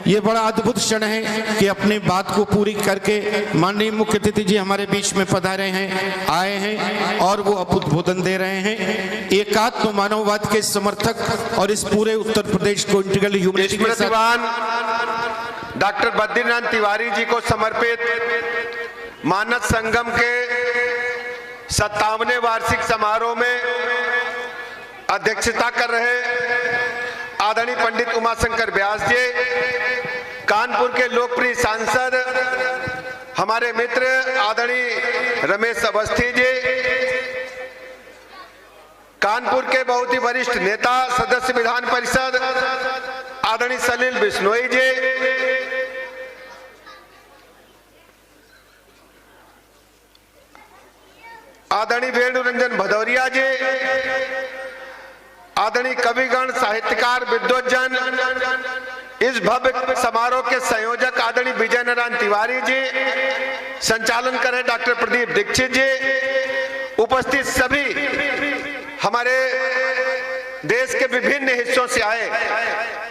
ये बड़ा अद्भुत क्षण है कि अपनी बात को पूरी करके माननीय मुख्य अतिथि जी हमारे बीच में पधारे हैं, आए हैं और वो उद्बोधन दे रहे हैं। एकात्म मानववाद के समर्थक और इस पूरे उत्तर प्रदेश को इंटीग्रल ह्यूमैनिटी के साथ डॉक्टर बद्रीनाथ तिवारी जी को समर्पित मानस संगम के 57वें वार्षिक समारोह में अध्यक्षता कर रहे आदरणीय पंडित उमाशंकर व्यास जी, कानपुर के लोकप्रिय सांसद हमारे मित्र आदरणीय रमेश अवस्थी जी, कानपुर के बहुत ही वरिष्ठ नेता सदस्य विधान परिषद आदरणीय सलील बिश्नोई जी, आदरणीय वेणु रंजन भदौरिया जी, आदरणीय कविगण साहित्यकार विद्वज्जन, इस भव्य समारोह के संयोजक आदरणीय विजय नारायण तिवारी जी, संचालन कर रहे डॉक्टर प्रदीप दीक्षित जी, उपस्थित सभी हमारे देश के विभिन्न हिस्सों से आए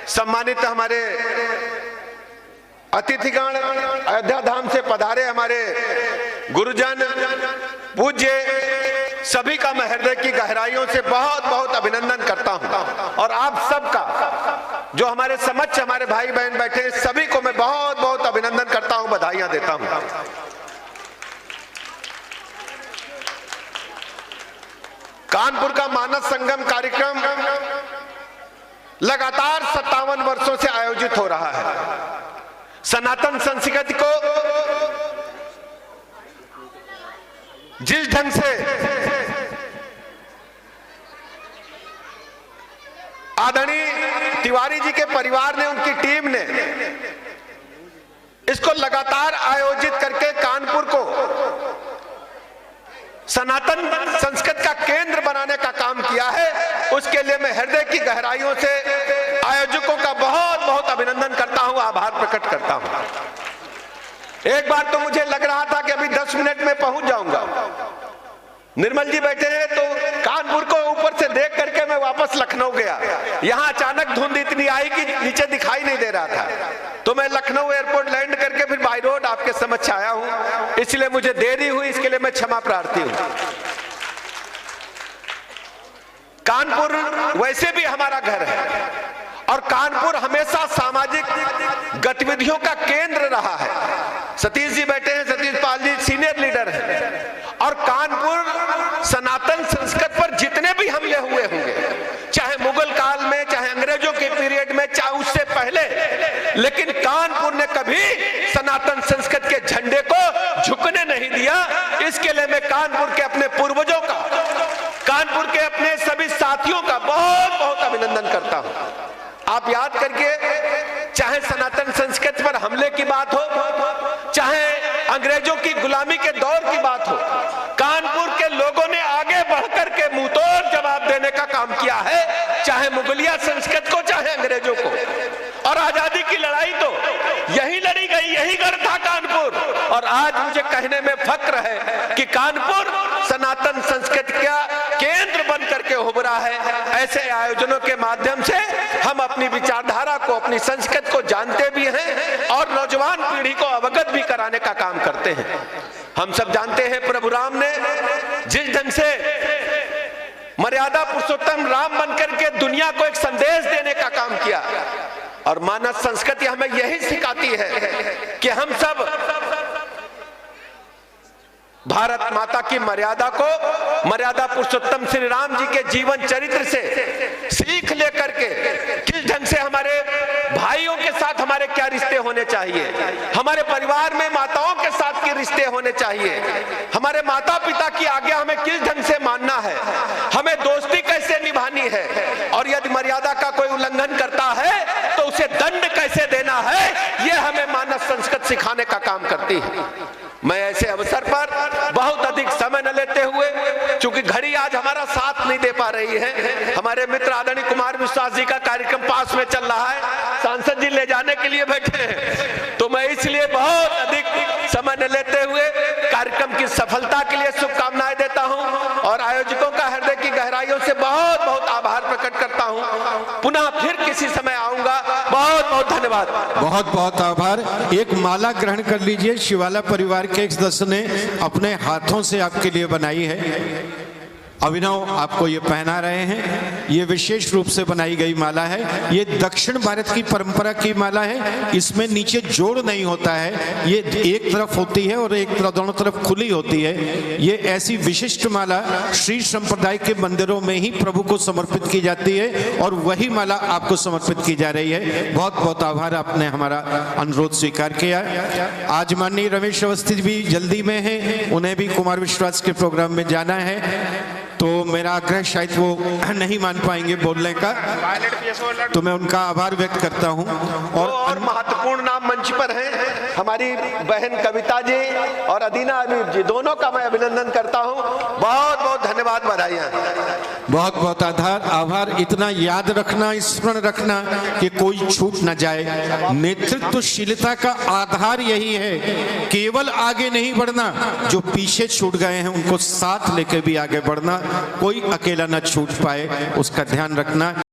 सम्मानित हमारे अतिथिगण, अयोध्या धाम से पधारे हमारे गुरुजन, पूज्य, सभी का मैं हृदय की गहराइयों से बहुत बहुत अभिनंदन करता हूं। और आप सबका जो हमारे समक्ष हमारे भाई बहन बैठे हैं, सभी को मैं बहुत बहुत अभिनंदन करता हूं, बधाइयां देता हूं। कानपुर का मानस संगम कार्यक्रम लगातार 57 वर्षों से आयोजित हो रहा है। सनातन संस्कृति को जिस ढंग से आदरणीय तिवारी जी के परिवार ने, उनकी टीम ने इसको लगातार आयोजित करके कानपुर को सनातन संस्कृति का केंद्र बनाने का काम किया है, उसके लिए मैं हृदय की गहराइयों से आयोजकों का बहुत बहुत अभिनंदन करता हूं, आभार प्रकट करता हूं। एक बार तो मुझे लग रहा था कि अभी 10 मिनट में पहुंच जाऊंगा। निर्मल जी बैठे हैं तो कानपुर को ऊपर से देख करके मैं वापस लखनऊ गया। यहां अचानक धुंध इतनी आई कि नीचे दिखाई नहीं दे रहा था, तो मैं लखनऊ एयरपोर्ट लैंड करके फिर बाय रोड आपके समक्ष आया हूं, इसलिए मुझे देरी हुई, इसके लिए मैं क्षमा प्रार्थी हूं। कानपुर वैसे भी हमारा घर है और कानपुर हमेशा सामाजिक गतिविधियों का केंद्र रहा है। सतीश जी बैठे हैं, सतीश पाल जी सीनियर लीडर हैं, और कानपुर सनातन संस्कृति पर जितने भी हमले हुए होंगे, चाहे मुगल काल में, चाहे अंग्रेजों के पीरियड में, चाहे उससे पहले, लेकिन कानपुर ने कभी सनातन संस्कृति के झंडे को झुकने नहीं दिया। इसके लिए मैं कानपुर के अपने पूर्वजों का, कानपुर के अपने सभी साथियों का बहुत बहुत अभिनंदन करता हूं। आप याद करके, चाहे सनातन संस्कृति पर हमले की बात हो, चाहे अंग्रेजों की गुलामी के दौर की बात हो, कानपुर के लोगों ने आगे बढ़कर के मुंहतोड़ जवाब देने का काम किया है, चाहे मुगलिया संस्कृति को, चाहे अंग्रेजों को। और आजादी की लड़ाई तो यही लड़ी गई, यही गढ़ था कानपुर। और आज मुझे कहने में फक्र है कि कानपुर सनातन संस्कृति का केंद्र बन करके उभरा है। ऐसे आयोजनों के माध्यम से हम अपनी विचारधारा को, अपनी संस्कृति को जानते भी हैं और नौजवान पीढ़ी को अवगत भी कराने का काम करते हैं। हम सब जानते हैं प्रभु राम ने जिस ढंग से मर्यादा पुरुषोत्तम राम बनकर के दुनिया को एक संदेश देने का काम किया, और मानस संस्कृति हमें यही सिखाती है कि हम सब भारत माता की मर्यादा को, मर्यादा पुरुषोत्तम श्री राम जी के जीवन चरित्र से सीख लेकर के किस ढंग से हमारे भाइयों के साथ हमारे क्या रिश्ते होने चाहिए, हमारे परिवार में माताओं के साथ के रिश्ते होने चाहिए, हमारे माता पिता की आज्ञा हमें किस ढंग से मानना है, हमें दोस्ती कैसे निभानी है, और यदि मर्यादा का कोई उल्लंघन करता है तो उसे दंड कैसे देना है, यह हमें मानव संस्कृति सिखाने का काम करती है। मैं ऐसे अवसर पर बहुत अधिक समय न लेते हुए, चूंकि घड़ी आज हमारा साथ नहीं दे पा रही है, हमारे मित्र आदरणीय कुमार विश्वास जी का कार्यक्रम पास में चल रहा है, सांसद जी ले जाने के लिए बैठे हैं, तो मैं इसलिए बहुत अधिक समय न लेते हुए कार्यक्रम की की सफलता के लिए शुभकामनाएं देता हूं और आयोजकों का हृदय की गहराइयों से बहुत बहुत आभार प्रकट करता हूं। पुनः फिर किसी समय आऊंगा। बहुत बहुत धन्यवाद। बहुत बहुत आभार। एक माला ग्रहण कर लीजिए, शिवाला परिवार के एक सदस्य ने अपने हाथों से आपके लिए बनाई है। अभिनव आपको ये पहना रहे हैं। ये विशेष रूप से बनाई गई माला है। ये दक्षिण भारत की परंपरा की माला है। इसमें नीचे जोड़ नहीं होता है, ये एक तरफ होती है और एक तरफ, दोनों तरफ खुली होती है। ये ऐसी विशिष्ट माला श्री संप्रदाय के मंदिरों में ही प्रभु को समर्पित की जाती है और वही माला आपको समर्पित की जा रही है। बहुत बहुत आभार, आपने हमारा अनुरोध स्वीकार किया। आज माननीय रमेश अवस्थी भी जल्दी में है, उन्हें भी कुमार विश्वास के प्रोग्राम में जाना है, तो मेरा आग्रह शायद वो नहीं मान पाएंगे बोलने का, तो मैं उनका आभार व्यक्त करता हूं। और महत्वपूर्ण नाम मंच पर हैं, हमारी बहन कविता जी और अदीना अनूप जी, दोनों का मैं अभिनंदन करता हूं। बहुत बहुत धन्यवाद, बधाइयां। बहुत बहुत आभार। इतना याद रखना, स्मरण रखना कि कोई छूट न जाए। नेतृत्वशीलता का आधार यही है, केवल आगे नहीं बढ़ना, जो पीछे छूट गए हैं उनको साथ लेकर भी आगे बढ़ना, कोई अकेला न छूट पाए, उसका ध्यान रखना।